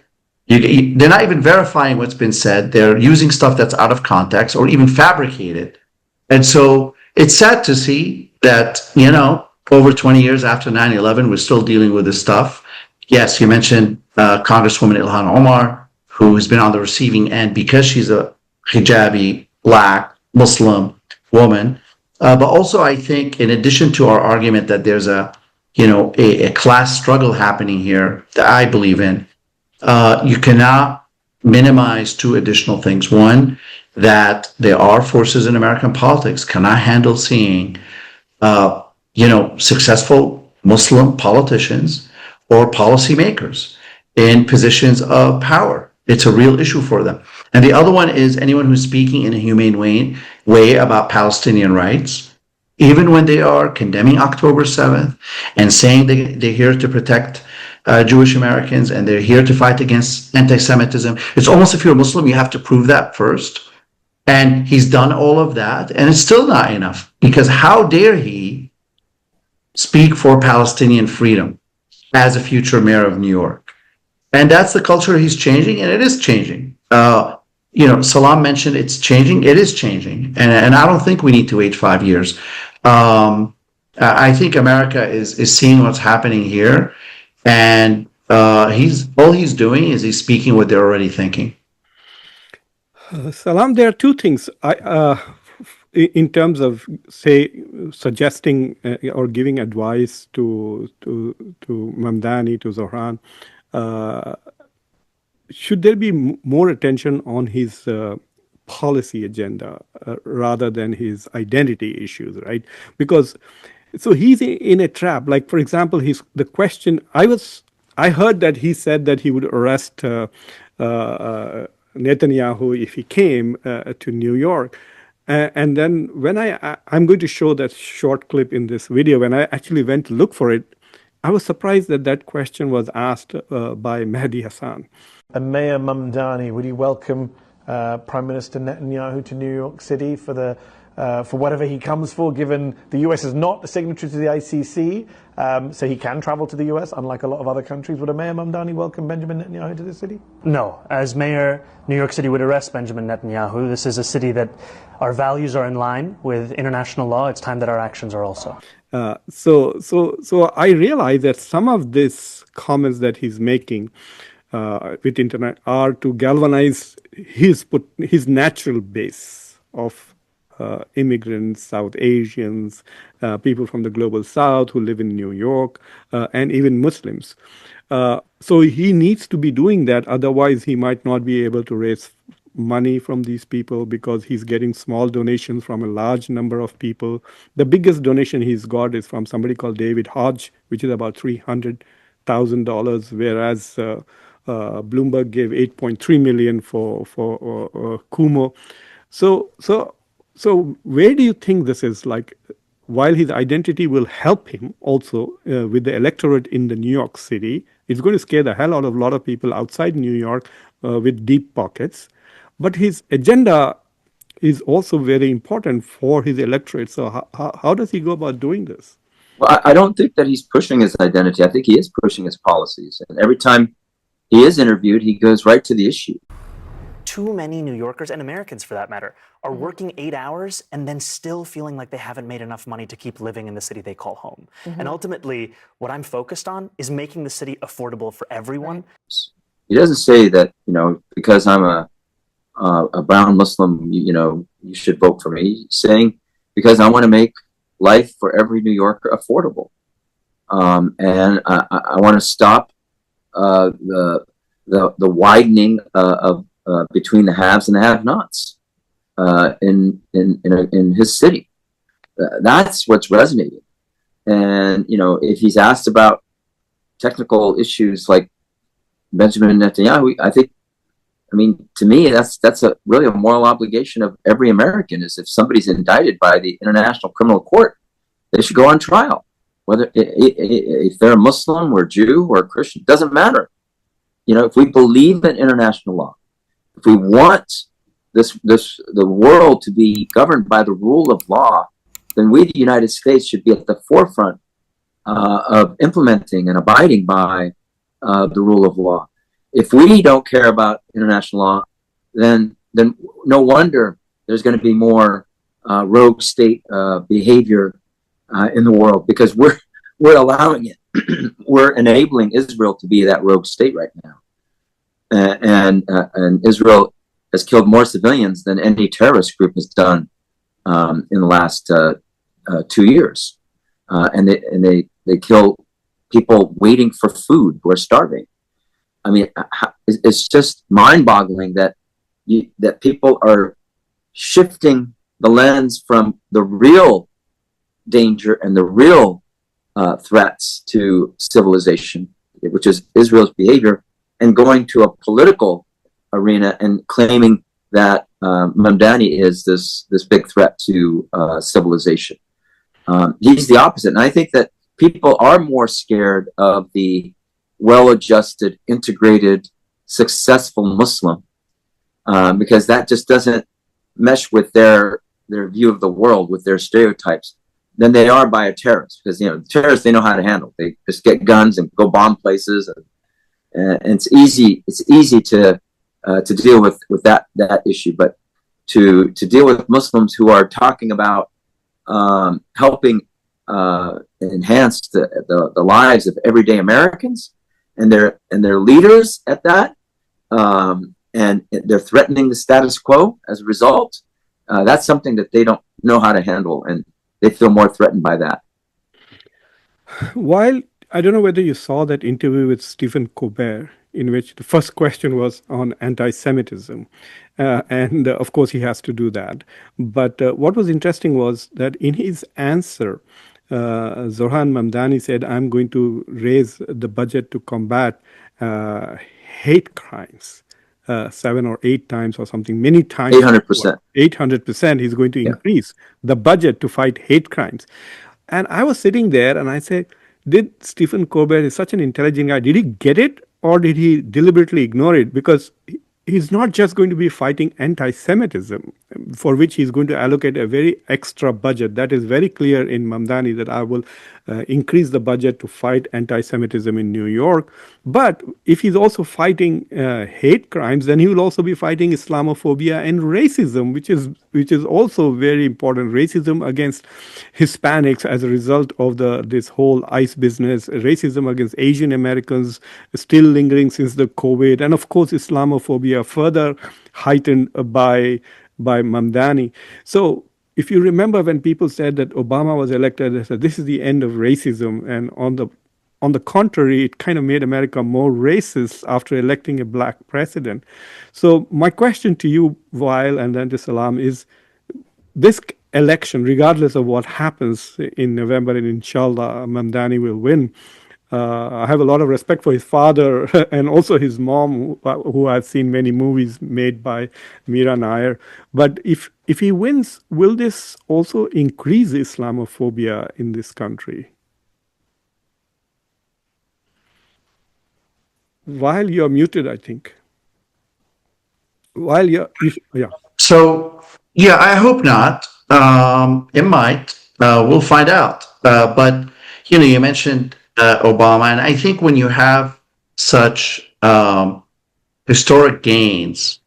They're not even verifying what's been said. They're using stuff that's out of context or even fabricated. And so it's sad to see that, over 20 years after 9/11, we're still dealing with this stuff. Yes, you mentioned Congresswoman Ilhan Omar, who has been on the receiving end because she's a hijabi, black, Muslim woman. But also, I think, in addition to our argument that there's a class struggle happening here that I believe in, you cannot minimize two additional things. One, that there are forces in American politics cannot handle seeing, successful Muslim politicians or policymakers in positions of power. It's a real issue for them. And the other one is anyone who's speaking in a humane way about Palestinian rights, even when they are condemning October 7th and saying they're here to protect Jewish Americans and they're here to fight against anti-Semitism. It's almost, if you're a Muslim, you have to prove that first. And he's done all of that, and it's still not enough, because how dare he speak for Palestinian freedom as a future mayor of New York? And that's the culture he's changing, and it is changing. Salam mentioned it's changing. It is changing, and I don't think we need to wait 5 years. I think America is seeing what's happening here, and he's doing is he's speaking what they're already thinking. Salam, there are two things. In terms of, say, suggesting or giving advice to Mamdani, to Zohran, should there be more attention on his policy agenda rather than his identity issues, right? Because so he's in a trap. Like, for example, the question I heard that he said that he would arrest Netanyahu if he came to New York. And then when I'm going to show that short clip in this video, when I actually went to look for it, I was surprised that question was asked by Mehdi Hassan. And Mayor Mamdani, would you welcome Prime Minister Netanyahu to New York City for whatever he comes for, given the US is not a signatory to the ICC, so he can travel to the US, unlike a lot of other countries. Would a Mayor Mamdani welcome Benjamin Netanyahu to the city? No. As mayor, New York City would arrest Benjamin Netanyahu. This is a city that our values are in line with international law. It's time that our actions are also. So I realize that some of these comments that he's making with internet are to galvanize his natural base of immigrants, South Asians, people from the global South who live in New York, and even Muslims. So he needs to be doing that. Otherwise, he might not be able to raise money from these people because he's getting small donations from a large number of people. The biggest donation he's got is from somebody called David Hodge, which is about $300,000, whereas Bloomberg gave $8.3 million for Kumo. So where do you think this is? Like, while his identity will help him also with the electorate in the New York City, it's going to scare the hell out of a lot of people outside New York with deep pockets. But his agenda is also very important for his electorate. So how does he go about doing this? Well, I don't think that he's pushing his identity. I think he is pushing his policies. And every time he is interviewed, he goes right to the issue. Too many New Yorkers, and Americans for that matter, are working 8 hours and then still feeling like they haven't made enough money to keep living in the city they call home. And ultimately, what I'm focused on is making the city affordable for everyone. He doesn't say that, because I'm a brown Muslim, you should vote for me. He's saying, because I want to make life for every New Yorker affordable. And I want to stop the widening of between the haves and the have-nots in his city. That's what's resonating. And if he's asked about technical issues like Benjamin Netanyahu, to me, that's really a moral obligation of every American. Is if somebody's indicted by the International Criminal Court, they should go on trial. Whether if they're a Muslim or Jew or Christian, doesn't matter. if we believe in international law, if we want the world to be governed by the rule of law, then we, the United States, should be at the forefront of implementing and abiding by the rule of law. If we don't care about international law, then no wonder there's going to be more rogue state behavior in the world, because we're allowing it. We're enabling Israel to be that rogue state right now, and Israel has killed more civilians than any terrorist group has done in the last 2 years, and they kill people waiting for food who are starving. I mean, it's just mind-boggling that people are shifting the lens from the real danger and the real threats to civilization, which is Israel's behavior, and going to a political arena and claiming that Mamdani is this big threat to civilization. He's the opposite, and I think that people are more scared of the well-adjusted, integrated, successful Muslim because that just doesn't mesh with their view of the world, with their stereotypes, than they are by a terrorist. Because terrorists, they know how to handle. They just get guns and go bomb places, and it's easy. It's easy to deal with that issue. But to deal with Muslims who are talking about helping enhance the lives of everyday Americans and their leaders at that, and they're threatening the status quo as a result. That's something that they don't know how to handle, and they feel more threatened by that. While I don't know whether you saw that interview with Stephen Colbert, in which the first question was on anti-Semitism. And of course, he has to do that. But what was interesting was that in his answer, Zohran Mamdani said, I'm going to raise the budget to combat hate crimes 7 or 8 times or something, many times. 800%. 800%. He's going to increase the budget to fight hate crimes. And I was sitting there and I said, did Stephen Colbert, is such an intelligent guy, did he get it or did he deliberately ignore it? Because he's not just going to be fighting anti-Semitism, for which he's going to allocate a very extra budget. That is very clear in Mamdani, that I will increase the budget to fight anti-Semitism in New York. But if he's also fighting hate crimes, then he will also be fighting Islamophobia and racism, which is also very important. Racism against Hispanics as a result of this whole ICE business, racism against Asian Americans still lingering since the COVID, and of course Islamophobia further heightened by Mamdani. So if you remember when people said that Obama was elected, they said this is the end of racism, and on the contrary, it kind of made America more racist after electing a black president. So my question to you, Wael, and then to Salam, is this election, regardless of what happens in November, and inshallah Mamdani will win. I have a lot of respect for his father and also his mom, who I've seen many movies made by Mira Nair. But if he wins, will this also increase Islamophobia in this country? While you're muted, I think. While you're, yeah. So, yeah, I hope not. It might. We'll find out. But, you mentioned Obama, and I think when you have such historic gains,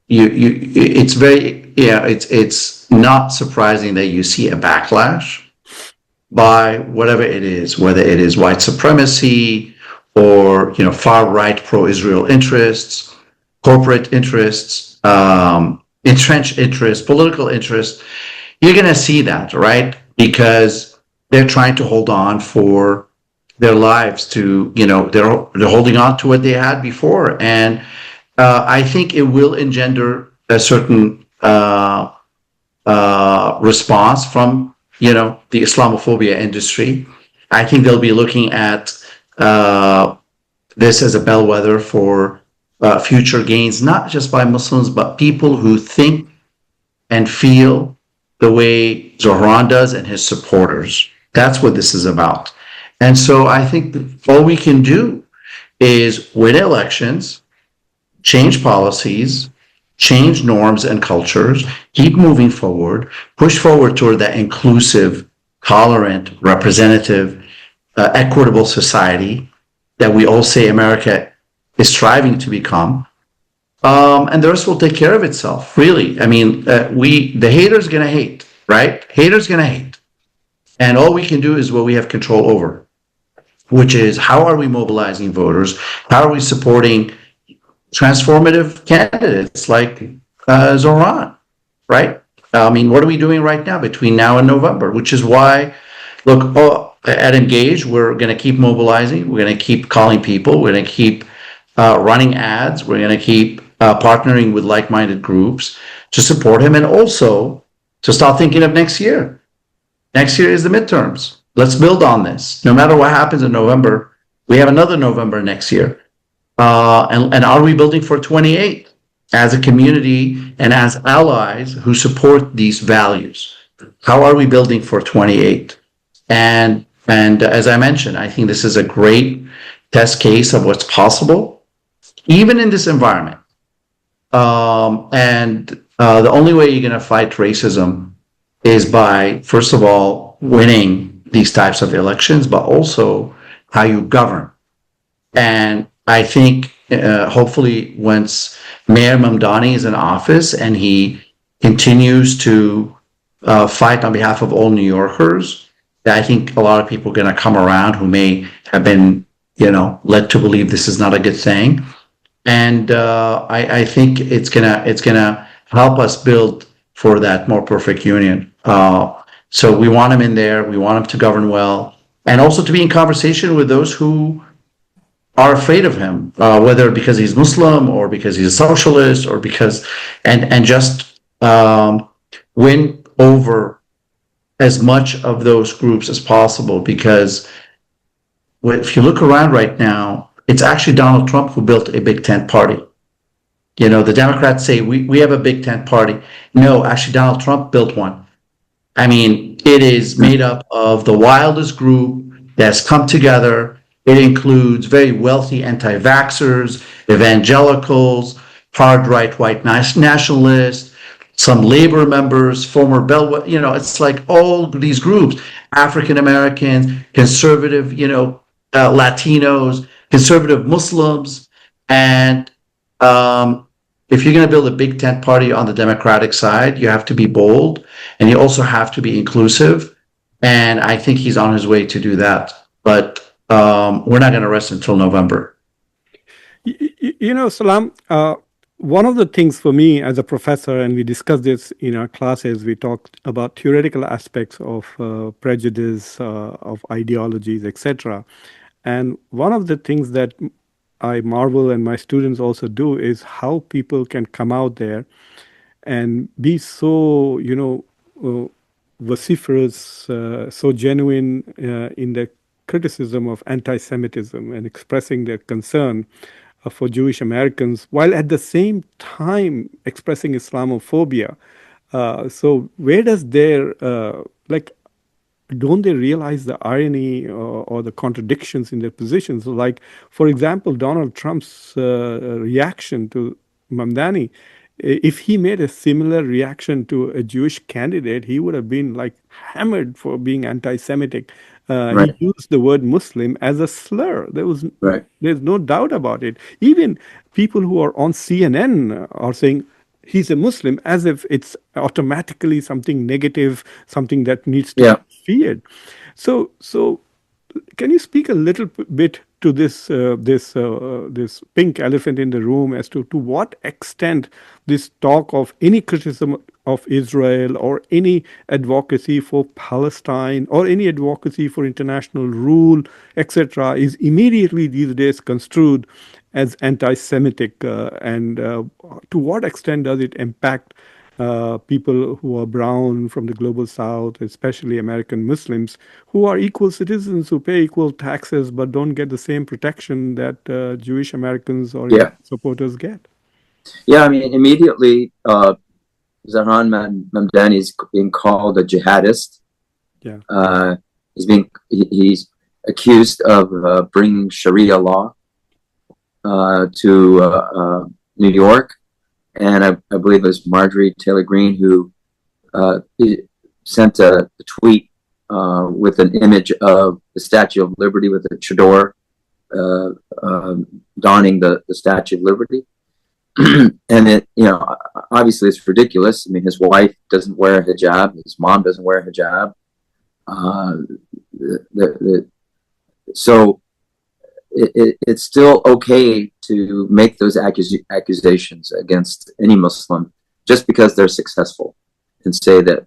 it's very, it's not surprising that you see a backlash by whatever it is, whether it is white supremacy or far right pro-Israel interests, corporate interests, entrenched interests, political interests. You're going to see that, right? Because they're trying to hold on for their lives to, they're holding on to what they had before. And I think it will engender a certain response from, the Islamophobia industry. I think they'll be looking at this as a bellwether for future gains, not just by Muslims, but people who think and feel the way Zohran does and his supporters. That's what this is about. And so I think all we can do is win elections, change policies, change norms and cultures, keep moving forward, push forward toward that inclusive, tolerant, representative, equitable society that we all say America is striving to become. And the rest will take care of itself, really. I mean, the hater's going to hate, right? Hater's going to hate. And all we can do is what we have control over, which is how are we mobilizing voters? How are we supporting transformative candidates like Zohran, right? I mean, what are we doing right now between now and November? Which is why, look, at Emgage, we're going to keep mobilizing. We're going to keep calling people. We're going to keep running ads. We're going to keep partnering with like-minded groups to support him, and also to start thinking of next year. Next year is the midterms. Let's build on this. No matter what happens in November, we have another November next year. And are we building for 28 as a community and as allies who support these values? How are we building for 28? And as I mentioned, I think this is a great test case of what's possible, even in this environment. The only way you're going to fight racism is by, first of all, winning these types of elections, but also how you govern. And I think hopefully once Mayor Mamdani is in office and he continues to fight on behalf of all New Yorkers, I think a lot of people are going to come around who may have been, led to believe this is not a good thing. And I think it's gonna help us build for that more perfect union. So we want him in there. We want him to govern well, and also to be in conversation with those who are afraid of him, whether because he's Muslim or because he's a socialist or because, and just win over as much of those groups as possible. Because if you look around right now, it's actually Donald Trump who built a big tent party. The Democrats say we have a big tent party. No, actually Donald Trump built one. I mean, it is made up of the wildest group that's come together. It includes very wealthy anti-vaxxers, evangelicals, hard-right white nationalists, some labor members, former Bell, it's like all these groups, African Americans, conservative, Latinos, conservative Muslims. And if you're going to build a big tent party on the Democratic side, you have to be bold, and you also have to be inclusive. And I think he's on his way to do that. But we're not going to rest until November. Salam, one of the things for me as a professor, and we discussed this in our classes, we talked about theoretical aspects of prejudice, of ideologies, etc. And one of the things that I marvel and my students also do is how people can come out there and be so, vociferous, so genuine in their criticism of anti-Semitism and expressing their concern for Jewish Americans, while at the same time expressing Islamophobia. So where does their, don't they realize the irony or the contradictions in their positions? Like, for example, Donald Trump's reaction to Mamdani, if he made a similar reaction to a Jewish candidate, he would have been hammered for being anti-Semitic. Right. He used the word Muslim as a slur. There's no doubt about it. Even people who are on CNN are saying he's a Muslim as if it's automatically something negative, something that needs to be feared. So can you speak a little bit to this pink elephant in the room as to what extent this talk of any criticism of Israel or any advocacy for Palestine or any advocacy for international rule, etc., is immediately these days construed as anti-Semitic, and to what extent does it impact people who are brown from the global south, especially American Muslims, who are equal citizens, who pay equal taxes, but don't get the same protection that Jewish Americans or supporters get? Yeah, I mean, immediately, Zohran Mamdani is being called a jihadist. Yeah, he's accused of bringing Sharia law to New York, and I believe it was Marjorie Taylor Greene who sent a tweet with an image of the Statue of Liberty with a chador donning the Statue of Liberty. And it, obviously it's ridiculous. I mean, his wife doesn't wear a hijab. His mom doesn't wear a hijab. So it's still okay to make those accusations against any Muslim just because they're successful, and say that,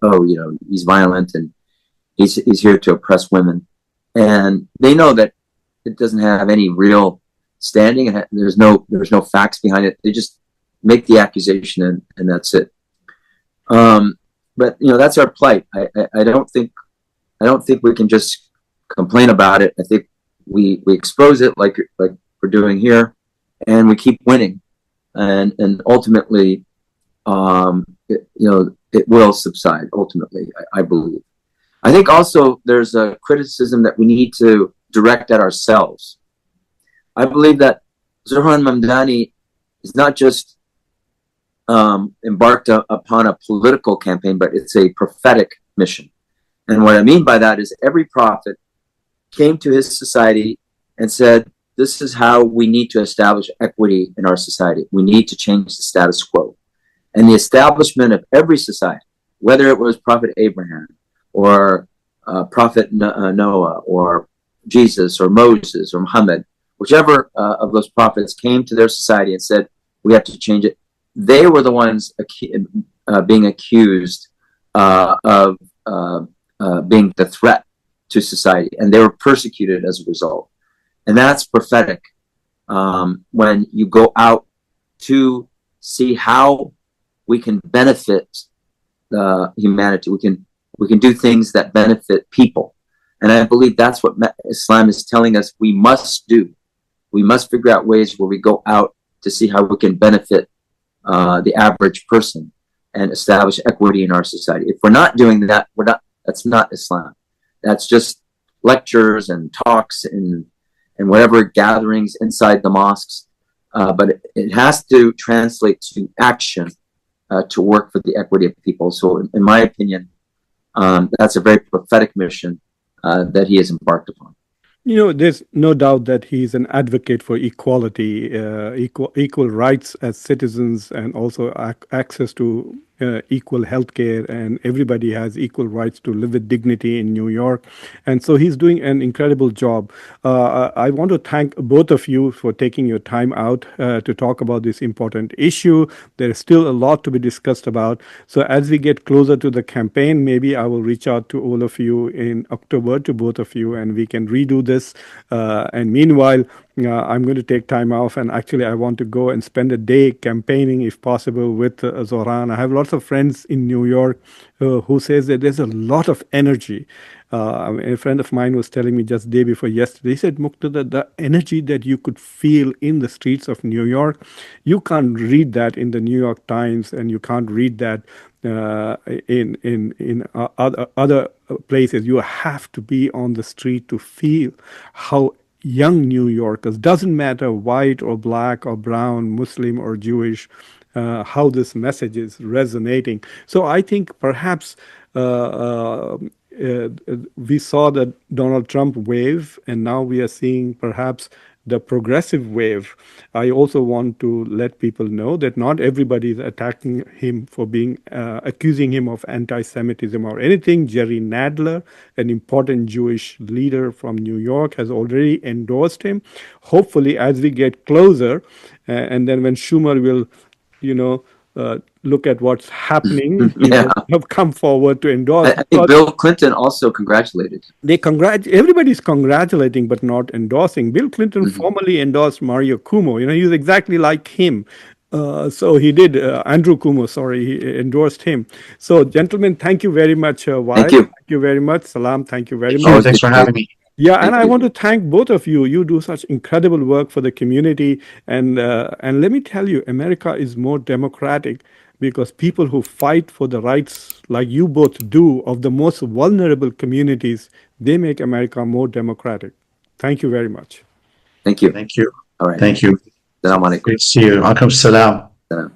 he's violent and he's here to oppress women. And they know that it doesn't have any real standing, and there's no facts behind it. They just make the accusation and that's it. But that's our plight. I don't think we can just complain about it. I think we expose it like we're doing here, and we keep winning, and ultimately, it will subside. Ultimately, I believe. I think also there's a criticism that we need to direct at ourselves. I believe that Zohran Mamdani is not just embarked upon a political campaign, but it's a prophetic mission. And what I mean by that is every prophet came to his society and said, this is how we need to establish equity in our society. We need to change the status quo. And the establishment of every society, whether it was Prophet Abraham or Prophet Noah or Jesus or Moses or Muhammad, whichever of those prophets came to their society and said, we have to change it, they were the ones being accused of being the threat to society, and they were persecuted as a result. And that's prophetic. When you go out to see how we can benefit humanity, we can do things that benefit people. And I believe that's what Islam is telling us we must do. We must figure out ways where we go out to see how we can benefit the average person and establish equity in our society. If we're not doing that, that's not Islam. That's just lectures and talks and whatever gatherings inside the mosques. But it has to translate to action to work for the equity of people. So in my opinion, that's a very prophetic mission that he has embarked upon. There's no doubt that he's an advocate for equality, equal rights as citizens, and also access to equal healthcare, and everybody has equal rights to live with dignity in New York. And so he's doing an incredible job. I want to thank both of you for taking your time out to talk about this important issue. There is still a lot to be discussed about. So as we get closer to the campaign, maybe I will reach out to all of you in October, to both of you, and we can redo this. And meanwhile, I'm going to take time off, and actually I want to go and spend a day campaigning, if possible, with Zohran. I have lots of friends in New York who says that there's a lot of energy. A friend of mine was telling me just day before yesterday, he said, Muqtedar, the energy that you could feel in the streets of New York, you can't read that in the New York Times, and you can't read that in other places. You have to be on the street to feel how young New Yorkers, doesn't matter white or black or brown, Muslim or Jewish, how this message is resonating. So I think perhaps we saw the Donald Trump wave, and now we are seeing perhaps the progressive wave. I also want to let people know that not everybody is attacking him for being, accusing him of anti-Semitism or anything. Jerry Nadler, an important Jewish leader from New York, has already endorsed him. Hopefully, as we get closer, and then when Schumer will, look at what's happening, have come forward to endorse. I think Bill Clinton also congratulated. Everybody's congratulating, but not endorsing. Bill Clinton formally endorsed Mario Cuomo. He was exactly like him. So he did. Andrew Cuomo, he endorsed him. So, gentlemen, thank you very much. Wael. Thank you. Thank you very much. Salam, thank you very Sure, much. thanks for having me. Yeah, and I want to thank both of you. You do such incredible work for the community. And let me tell you, America is more democratic because people who fight for the rights, like you both do, of the most vulnerable communities, they make America more democratic. Thank you very much. Thank you. Thank you. All right. Thank you. Assalamu alaikum. Great to see you. Alaikum salam. Salam.